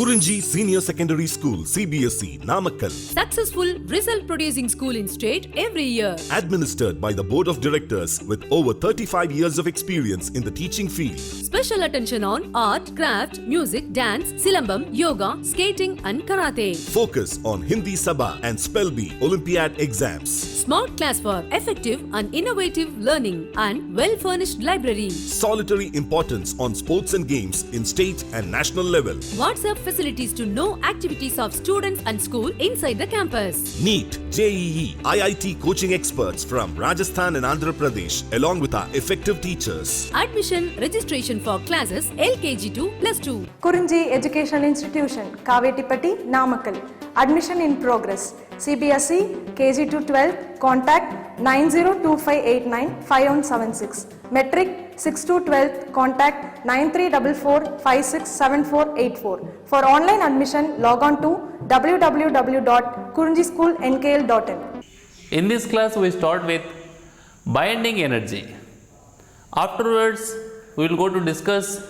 Kurinji Senior Secondary School, CBSE, Namakkal. Successful result producing school in state every year. Administered by the Board of Directors with over 35 years of experience in the teaching field. Special attention on art, craft, music, dance, silambam, yoga, skating and karate. Focus on Hindi Sabha and Spell Bee Olympiad exams. Smart class for effective and innovative learning and well-furnished library. Solitary importance on sports and games in state and national level. WhatsApp facilities to know activities of students and school inside the campus. NEET, JEE, IIT coaching experts from Rajasthan and Andhra Pradesh along with our effective teachers. Admission registration for classes LKG to +2. Kurinji Educational Institution, Kavetipatti, Namakkal. Admission in progress. CBSE, KG to 12, contact 9025895176. Metric 6 to 12, contact 9344567484. For online admission, log on to www.kurinjischoolnkl.in. In this class, we start with binding energy. Afterwards, we will go to discuss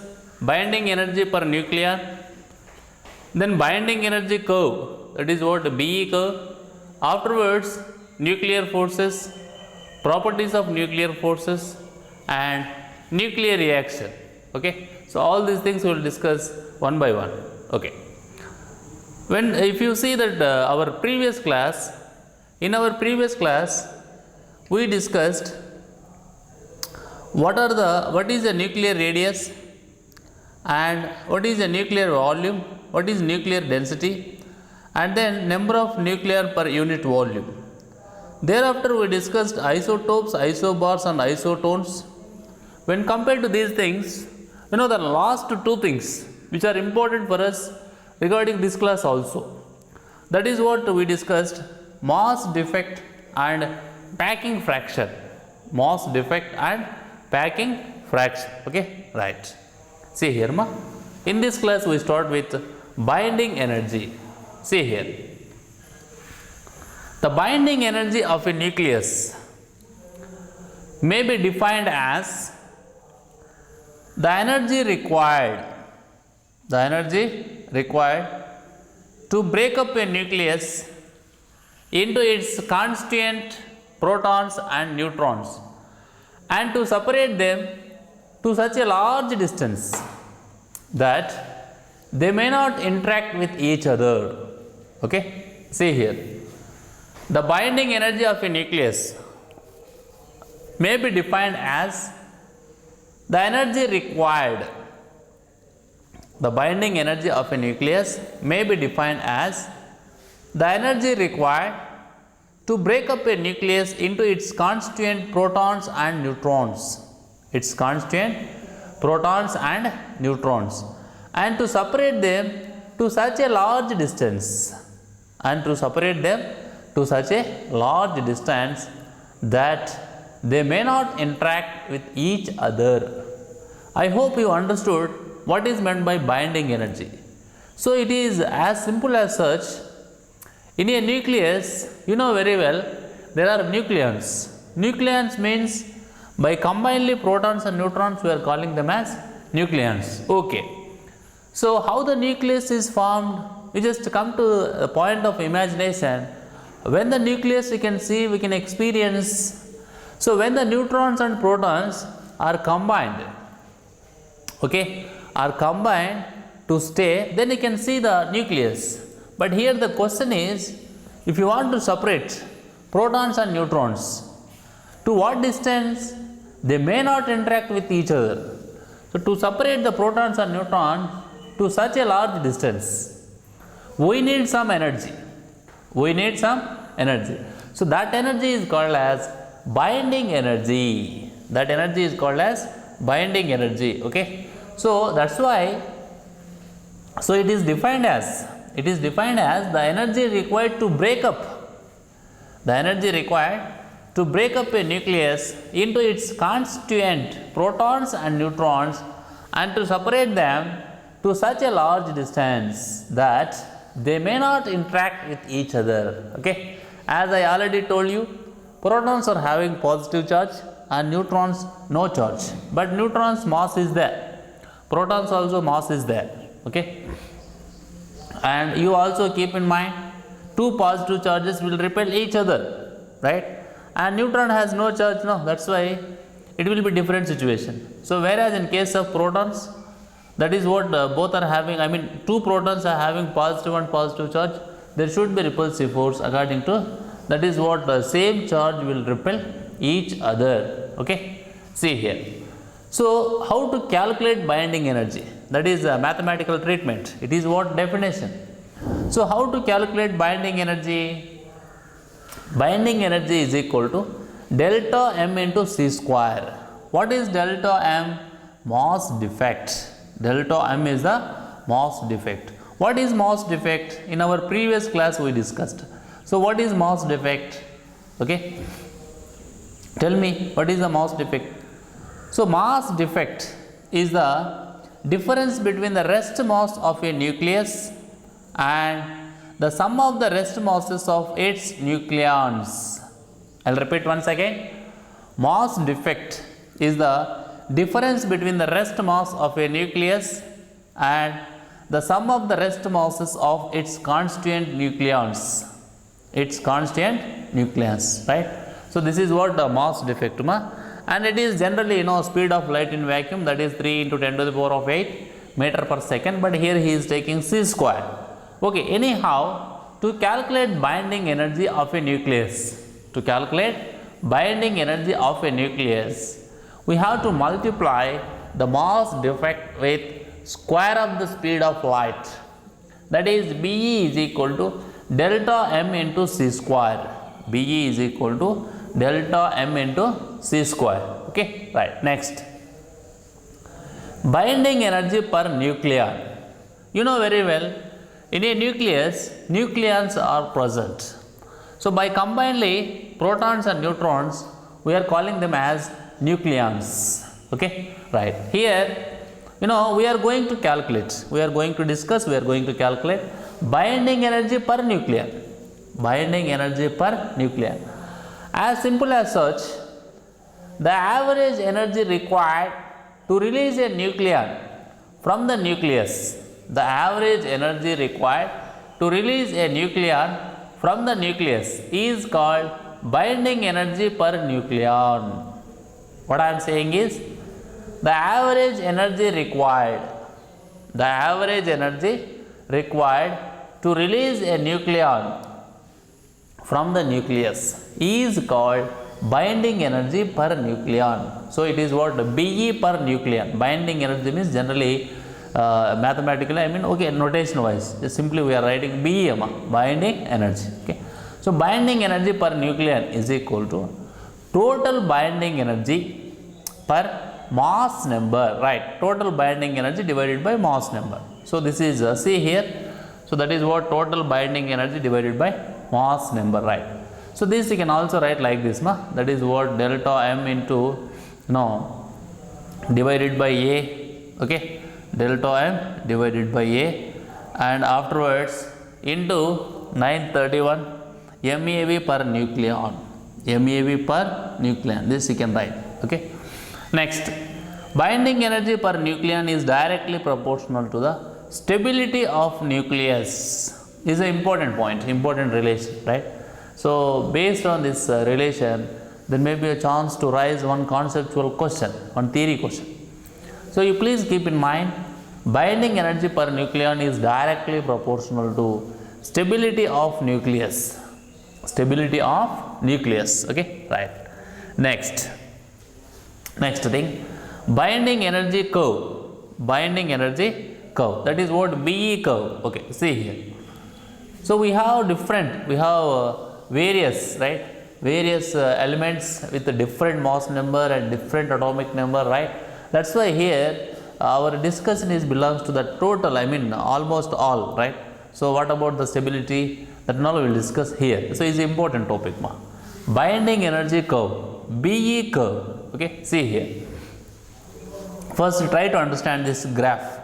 binding energy per nucleon, then binding energy curve, that is what BE curve. Afterwards, nuclear forces, properties of nuclear forces and nuclear reaction. Okay, so all these things we will discuss one by one. Okay, if you see that our previous class, in our previous class we discussed what is the nuclear radius and what is the nuclear volume, what is nuclear density, and then number of nuclear per unit volume. Thereafter we discussed isotopes, isobars and isotones. When compared to these things, the last two things which are important for us regarding this class also. That is what we discussed: mass defect and packing fraction. Mass defect and packing fraction. Okay, right. See here, ma. In this class we start with binding energy. See here. The binding energy of a nucleus may be defined as the energy required to break up a nucleus into its constituent protons and neutrons and to separate them to such a large distance that they may not interact with each other. Okay, see here. The binding energy of a nucleus may be defined as the energy required. The binding energy of a nucleus may be defined as the energy required to break up a nucleus into its constituent protons and neutrons. Its constituent protons and neutrons, and to separate them to such a large distance, that they may not interact with each other. I hope you understood what is meant by binding energy. So it is as simple as such. In a nucleus, you know very well, there are nucleons. Nucleons means by combinedly protons and neutrons we are calling them as nucleons. Okay. So how the nucleus is formed? We just come to the point of imagination. When the nucleus we can see, we can experience. So when the neutrons and protons are combined, okay, are combined to stay, then you can see the nucleus. But here the question is, if you want to separate protons and neutrons, to what distance they may not interact with each other. So to separate the protons and neutrons to such a large distance, we need some energy. So that energy is called as binding energy. Okay. So that's why. So it is defined as the energy required to break up. A nucleus into its constituent protons and neutrons and to separate them to such a large distance that they may not interact with each other. Okay, as I already told you, protons are having positive charge and neutrons no charge, but neutrons mass is there, protons also mass is there. Okay, And you also keep in mind, two positive charges will repel each other, right? And neutron has no charge, no, that's why it will be different situation. So whereas in case of protons, that is what both are having, I mean two protons are having positive and positive charge, there should be repulsive force according to, that is what the same charge will repel each other, okay? See here. So how to calculate binding energy? That is a mathematical treatment. It is what definition. So how to calculate binding energy? Binding energy is equal to delta m into c square. What is delta m? Mass defect. Delta m is the mass defect. What is mass defect? In our previous class we discussed. So what is mass defect? Okay. Tell me, what is the mass defect? So mass defect is the difference between the rest mass of a nucleus and the sum of the rest masses of its nucleons. I will repeat once again. Mass defect is the difference between the rest mass of a nucleus and the sum of the rest masses of its constituent nucleons. Its constituent nucleons, right? So this is what the mass defect, and it is generally speed of light in vacuum, that is 3 into 10 to the power of 8 meter per second, but here he is taking c square. Okay, anyhow, to calculate binding energy of a nucleus, to calculate binding energy of a nucleus, we have to multiply the mass defect with square of the speed of light, that is Be is equal to delta m into c square. Be is equal to delta m into c square. Okay, right. Next, binding energy per nucleon. You know very well, in a nucleus, nucleons are present. So by combinedly protons and neutrons, we are calling them as nucleons. Okay, right. Here, we are going to calculate, we are going to discuss, we are going to calculate binding energy per nucleon. Binding energy per nucleon. As simple as such, the average energy required to release a nucleon from the nucleus, the average energy required to release a nucleon from the nucleus is called binding energy per nucleon. What I am saying is, the average energy required to release a nucleon from the nucleus is called binding energy per nucleon. So it is what Be per nucleon. Binding energy means generally mathematically, notation wise, just simply we are writing Be, binding energy. Okay. So binding energy per nucleon is equal to total binding energy per mass number, right? Total binding energy divided by mass number. So this is see here. So that is what total binding energy divided by mass number, right? So this you can also write like this, that is what delta m into divided by A, okay, delta m divided by A, and afterwards into 931 MeV per nucleon, MeV per nucleon. This you can write, okay. Next, binding energy per nucleon is directly proportional to the stability of nucleus. Is an important point, important relation, right? So based on this relation, there may be a chance to raise one conceptual question, one theory question. So you please keep in mind, binding energy per nucleon is directly proportional to stability of nucleus. Stability of nucleus, okay, right. Next thing, binding energy curve. Binding energy curve, that is what Be curve. Okay, see here. So we have various, right, various elements with a different mass number and different atomic number, right? That's why here our discussion belongs to the total, almost all, right? So what about the stability? That now we will discuss here. So it's an important topic. Binding energy curve, Be curve. Okay, see here. First try to understand this graph.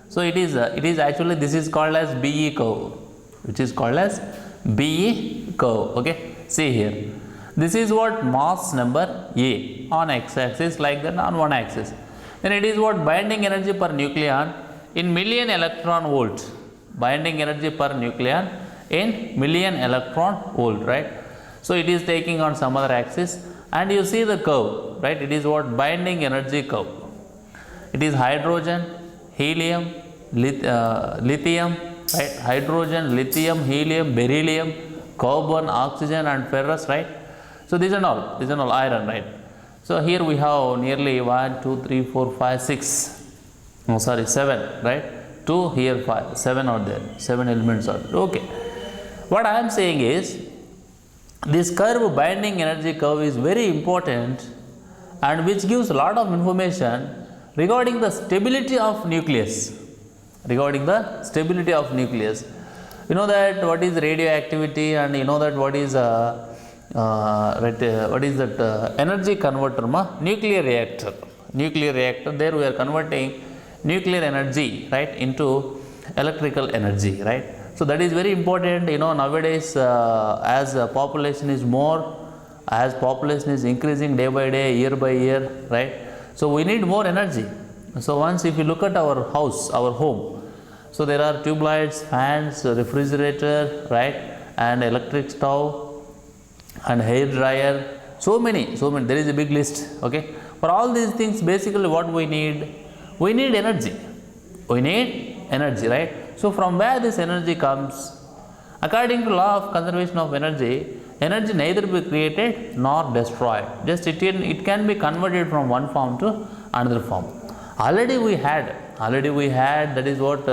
So it is actually, this is called as Be curve, which is called as Be curve. Okay, see here. This is what mass number A on x-axis, like that on one axis. Then it is what binding energy per nucleon in million electron volt. binding energy per nucleon in million electron volt, right? So it is taking on some other axis, and you see the curve, right? It is what binding energy curve. It is hydrogen, helium, lithium, right? Hydrogen, lithium, helium, beryllium, carbon, oxygen, and ferrous, right? So these are all iron, right? So here we have nearly 1, 2, 3, 4, 5, 6. No, sorry, 7, right? 2 here, 5, 7 are there. 7 elements are there. Okay. What I am saying is, this curve, binding energy curve, is very important, and which gives a lot of information regarding the stability of nucleus. Regarding the stability of nucleus. You know that what is radioactivity, and you know that what is energy converter, nuclear reactor. Nuclear reactor, there we are converting nuclear energy, right, into electrical energy, right? So that is very important. You know, nowadays as population is more, as population is increasing day by day, year by year, right? So we need more energy. So once if you look at our house, our home, so there are tube lights, fans, refrigerator, right, and electric stove, and hair dryer, so many, there is a big list, okay? For all these things, basically what we need energy. We need energy, right? So from where this energy comes? According to law of conservation of energy, energy neither be created nor destroyed. Just it can be converted from one form to another form. Already we had, that is what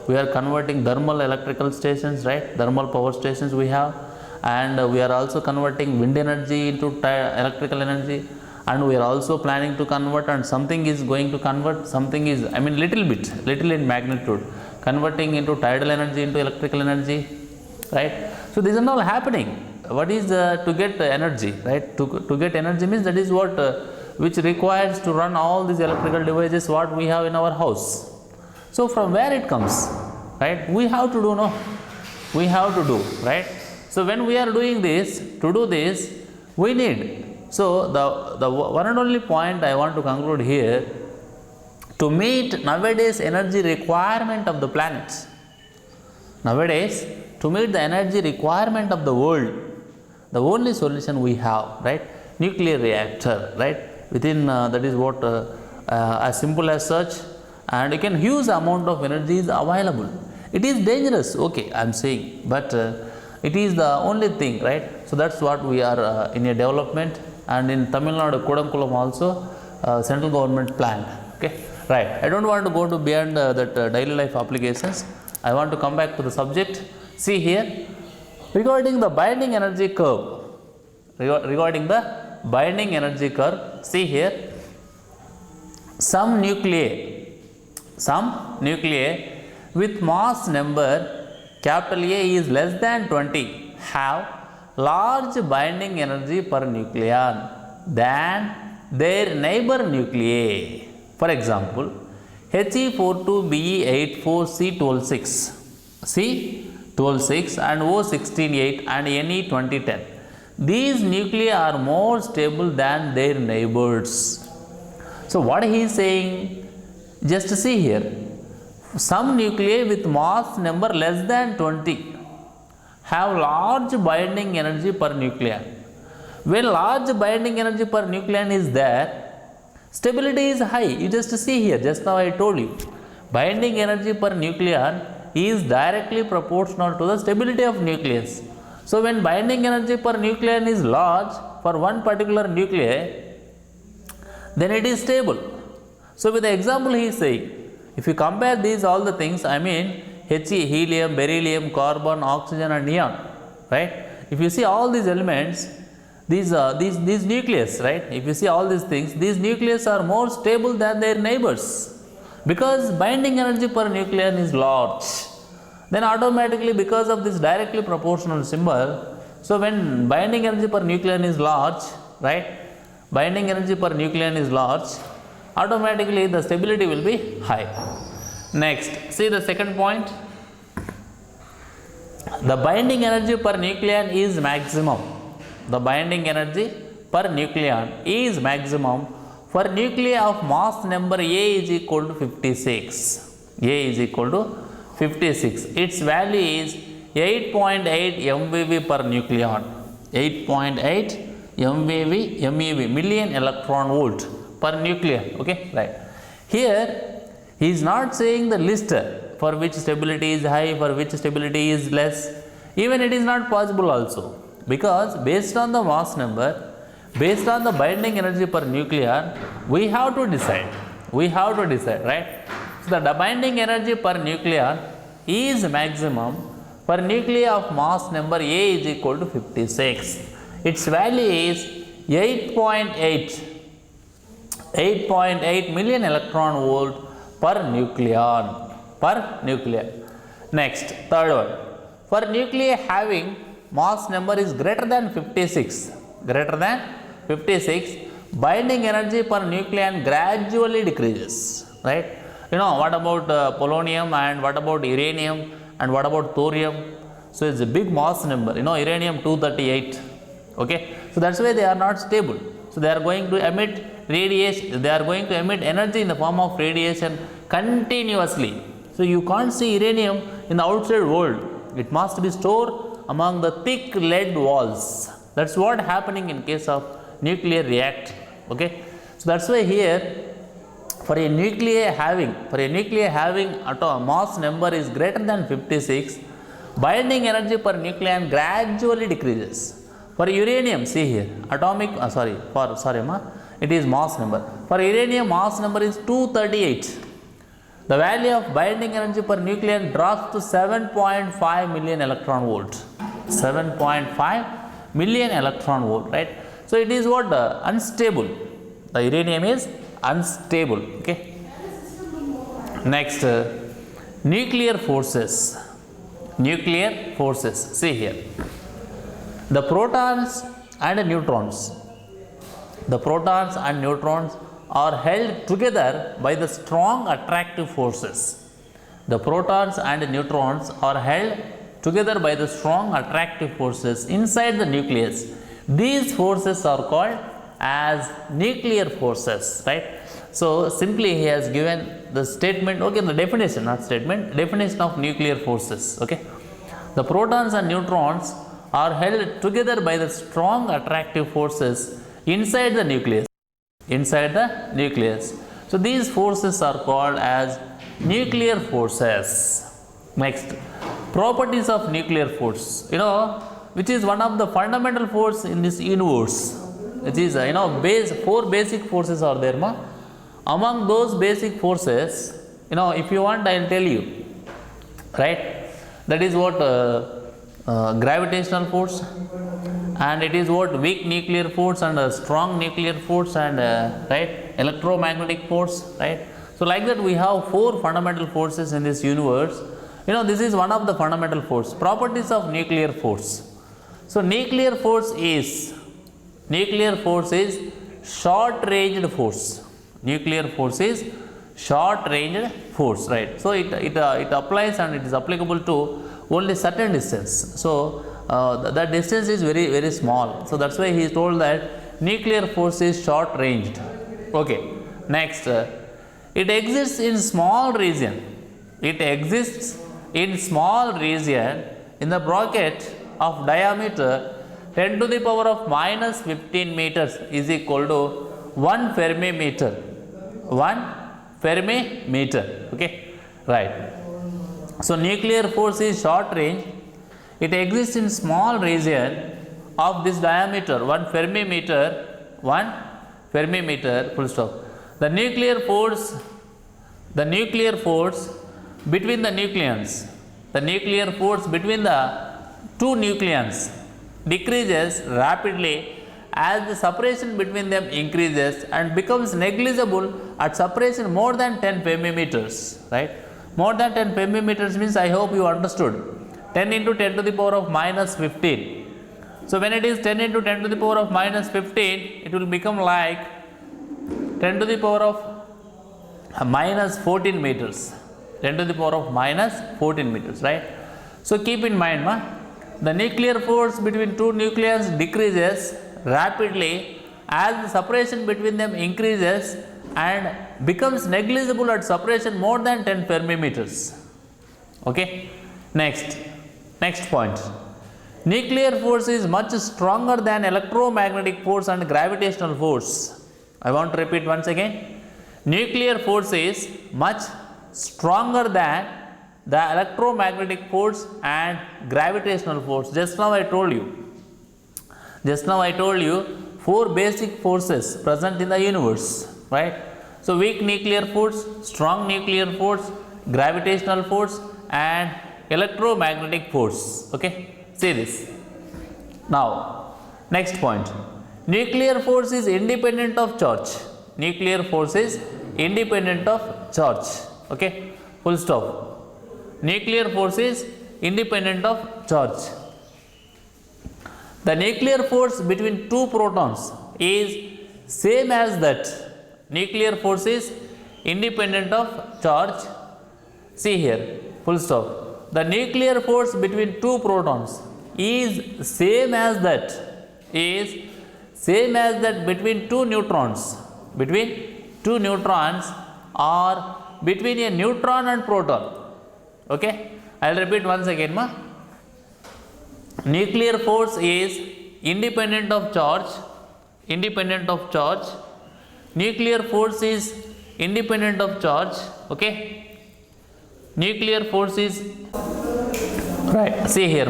we are converting thermal electrical stations, right? Thermal power stations we have, and we are also converting wind energy into electrical energy, and we are also planning to convert, and something is going to convert, something is, I mean, little in magnitude, converting into tidal energy into electrical energy, right? So these are all happening. What is to get energy, right? To get energy means that is what which requires to run all these electrical devices what we have in our house. So from where it comes, right? We have to do, no? We have to do, right? So when we are doing this, to do this, we need. So the one and only point I want to conclude here, to meet nowadays energy requirement of the planets, nowadays to meet the energy requirement of the world, the only solution we have, right? Nuclear reactor, right? Within that is what as simple as such, and you can huge amount of energy is available. It is dangerous, okay, I am saying, but it is the only thing, right? So that's what we are in a development, and in Tamil Nadu, Kodamkulam also central government planned, okay, right? I don't want to go to beyond that daily life applications. I want to come back to the subject. See here, regarding the binding energy curve, see here, some nuclei with mass number capital A is less than 20 have large binding energy per nucleon than their neighbor nuclei. For example, He42Be84C126, C126 and O168 and Ne2010. These nuclei are more stable than their neighbors. So what he is saying, just see here, some nuclei with mass number less than 20 have large binding energy per nucleon. When large binding energy per nucleon is there, stability is high. You just see here, just now I told you, binding energy per nucleon is directly proportional to the stability of nucleus. So when binding energy per nucleon is large for one particular nuclei, then it is stable. So with the example he is saying, if you compare these all the things, I mean He, helium, beryllium, carbon, oxygen and neon, right? If you see all these elements, these nucleus, right? If you see all these things, these nucleus are more stable than their neighbors, because binding energy per nucleon is large. Then automatically, because of this directly proportional symbol, so when binding energy per nucleon is large, right? Binding energy per nucleon is large, automatically the stability will be high. Next, see the second point. The binding energy per nucleon is maximum. The binding energy per nucleon is maximum for nuclei of mass number A is equal to 56. A is equal to 56. Its value is 8.8 MeV per nucleon. 8.8 MeV, million electron volt per nucleon. Okay, right. Here he is not saying the list for which stability is high, for which stability is less. Even it is not possible also, because based on the mass number, based on the binding energy per nucleon, we have to decide. Right? So the binding energy per nucleon is maximum for nuclei of mass number A is equal to 56. Its value is 8.8 million electron volt per nucleon. Next, third one. For nuclei having mass number is greater than 56, binding energy per nucleon gradually decreases. Right? What about polonium, and what about uranium, and what about thorium? So it's a big mass number. Uranium 238. Okay, so that's why they are not stable. So they are going to emit radiation. They are going to emit energy in the form of radiation continuously. So you can't see uranium in the outside world. It must be stored among the thick lead walls. That's what happening in case of nuclear reactor. Okay, so that's why here for a nuclei having atom mass number is greater than 56, binding energy per nucleon gradually decreases. For uranium, see here, it is mass number. For uranium, mass number is 238. The value of binding energy per nucleon drops to 7.5 million electron volt. 7.5 million electron volt, right? So it is what? Unstable. The uranium is unstable. Okay. Next, nuclear forces. See here. The protons and neutrons are held together by the strong attractive forces. The protons and neutrons are held together by the strong attractive forces inside the nucleus. These forces are called as nuclear forces, right? So simply he has given the statement, okay, the definition, not statement, definition of nuclear forces. Okay, the protons and neutrons are held together by the strong attractive forces inside the nucleus. So these forces are called as nuclear forces. Next, properties of nuclear force. Which is one of the fundamental force in this universe. It is four basic forces are there. Among those basic forces, if you want, I will tell you. Right? That is what gravitational force, and it is what weak nuclear force and strong nuclear force, and right, electromagnetic force, right? So like that we have four fundamental forces in this universe. This is one of the fundamental force. Properties of nuclear force. So nuclear force is short ranged force. Nuclear force is short ranged force, right? So it applies, and it is applicable to only certain distance. So that distance is very, very small. So that's why he is told that nuclear force is short ranged. Okay. Next, it exists in small region. It exists in small region in the bracket of diameter 10 to the power of minus 15 meters is equal to 1 Fermi meter. 1 Fermi meter. Okay. Right. So nuclear force is short range. It exists in small region of this diameter 1 Fermi meter. 1 Fermi meter. Full stop. The nuclear force between the nucleons. The nuclear force between the two nucleons decreases rapidly as the separation between them increases and becomes negligible at separation more than 10 femtometers, right? More than 10 femtometers means, I hope you understood, 10 into 10 to the power of minus 15. So when it is 10 into 10 to the power of minus 15, it will become like 10 to the power of minus 14 meters. 10 to the power of minus 14 meters, right? So keep in mind, the nuclear force between two nucleons decreases rapidly as the separation between them increases and becomes negligible at separation more than 10 fermimeters. Okay. Next point. Nuclear force is much stronger than electromagnetic force and gravitational force. I want to repeat once again. Nuclear force is much stronger than the electromagnetic force and gravitational force. Just now I told you 4 basic forces present in the universe, right? So weak nuclear force, strong nuclear force, gravitational force and electromagnetic force. Okay, see this. Now, next point. Nuclear force is independent of charge. Nuclear force is independent of charge. Okay, full stop. Nuclear force is independent of charge. The nuclear force between 2 protons is same as that. Nuclear force is independent of charge. See here, full stop. The nuclear force between 2 protons is same as that. Between 2 neutrons. Between 2 neutrons or between a neutron and proton. Okay, I will repeat once again. Nuclear force is independent of charge. Nuclear force is independent of charge. Okay, nuclear force is right. See here,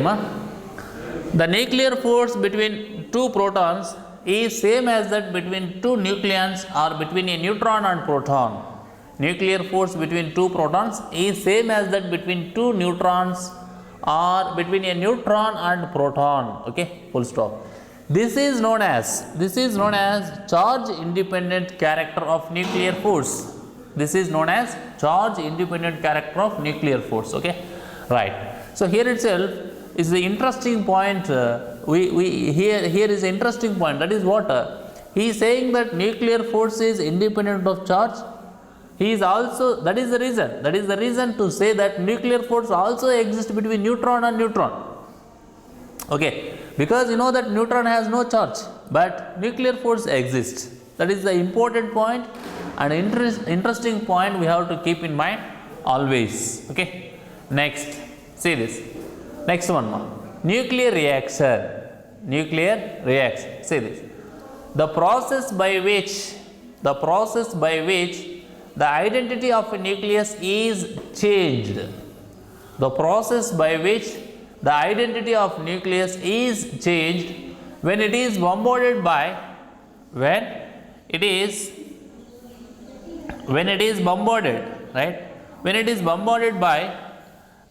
the nuclear force between 2 protons is same as that between 2 nucleons or between a neutron and proton. Nuclear force between 2 protons is same as that between 2 neutrons or between a neutron and proton. Okay, full stop. This is known as charge independent character of nuclear force. This is known as charge independent character of nuclear force. Okay, right. So here itself is the interesting point. Here is the interesting point. That is what he is saying, that nuclear force is independent of charge. He is also, that is the reason to say that nuclear force also exists between neutron and neutron. Okay, because you know that neutron has no charge, but nuclear force exists. That is the important point and interesting point we have to keep in mind always. Okay, next, see this. Next one more. Nuclear reaction. See this. The process by which the identity of a nucleus is changed. The process by which the identity of nucleus is changed when it is bombarded by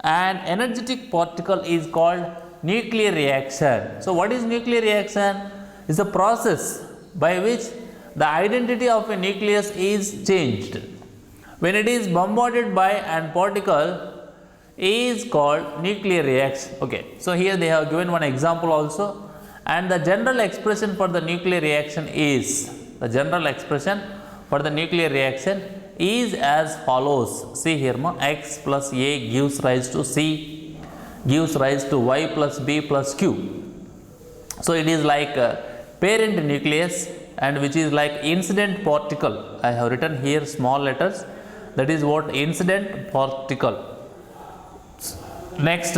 an energetic particle is called nuclear reaction. So what is nuclear reaction? It's a process by which the identity of a nucleus is changed when it is bombarded by an particle is called nuclear reaction. Okay, so here they have given one example also, and the general expression for the nuclear reaction is as follows. See here, x plus a gives rise to c, gives rise to y plus b plus q. So it is like a parent nucleus, and which is like incident particle. I have written here small letters. That is what incident particle. Next,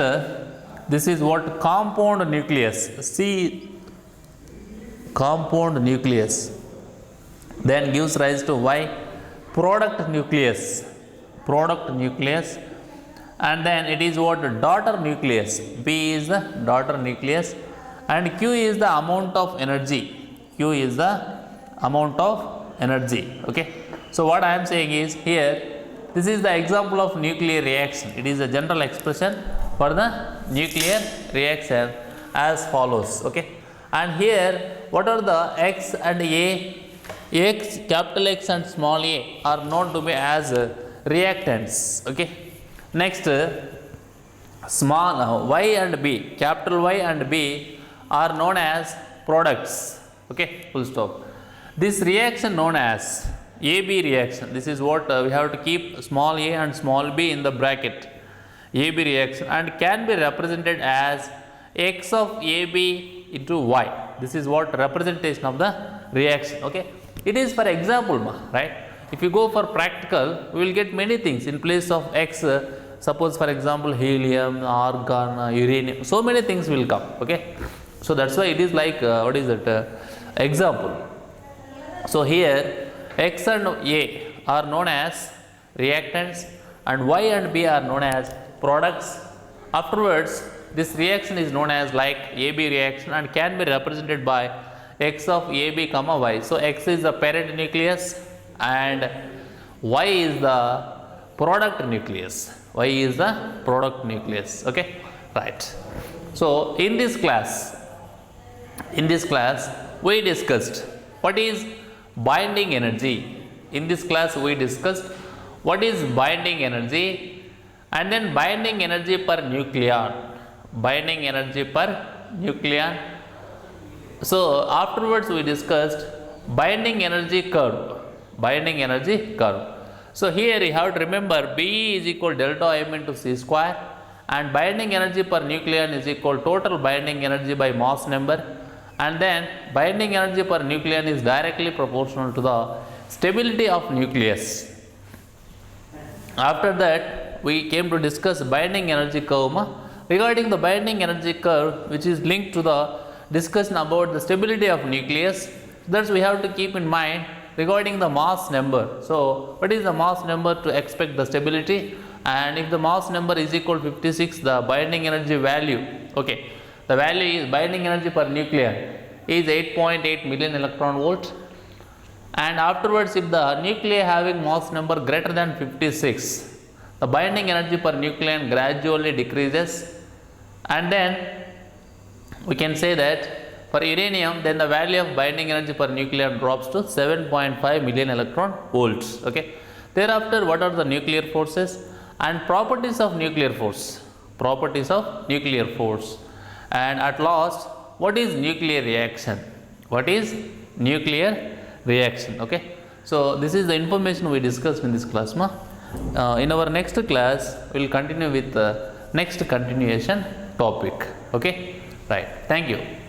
this is what compound nucleus. See, compound nucleus. Then gives rise to y, product nucleus. And then it is what daughter nucleus. B is the daughter nucleus, and Q is the amount of energy. Okay. So what I am saying is here, this is the example of nuclear reaction. It is a general expression for the nuclear reaction as follows. Okay. And here, what are the x and a? X, capital X and small a are known to be as reactants. Okay. Next, small y and b, capital Y and b are known as products. Okay, full stop. This reaction known as AB reaction. This is what we have to keep small a and small b in the bracket. AB reaction, and can be represented as x of AB into y. This is what representation of the reaction. Okay. It is for example, right? If you go for practical, we will get many things. In place of x, suppose for example helium, argon, uranium, so many things will come. Okay, so that's why it is like what is it, example. So here X and A are known as reactants and Y and B are known as products. Afterwards this reaction is known as like AB reaction and can be represented by X of AB comma Y. So X is the parent nucleus and Y is the product nucleus. Y is the product nucleus. Okay, right. So in this class we discussed what is binding energy. In this class we discussed what is binding energy and then binding energy per nucleon. Binding energy per nucleon. So afterwards we discussed binding energy curve. Binding energy curve. So here you have to remember B is equal delta M into C square and binding energy per nucleon is equal total binding energy by mass number, and then binding energy per nucleon is directly proportional to the stability of nucleus. After that we came to discuss binding energy curve. Regarding the binding energy curve, which is linked to the discussion about the stability of nucleus, thus we have to keep in mind regarding the mass number. So what is the mass number to expect the stability, and if the mass number is equal to 56, the binding energy value, okay, the value is binding energy per nucleon is 8.8 million electron volt. And afterwards if the nuclei having mass number greater than 56, the binding energy per nucleon gradually decreases, and then we can say that for uranium then the value of binding energy per nucleon drops to 7.5 million electron volts. Okay. Thereafter what are the nuclear forces and properties of nuclear force? Properties of nuclear force. And at last, what is nuclear reaction? What is nuclear reaction? Okay. So this is the information we discussed in this class. In our next class we will continue with the next continuation topic. Okay, right. Thank you.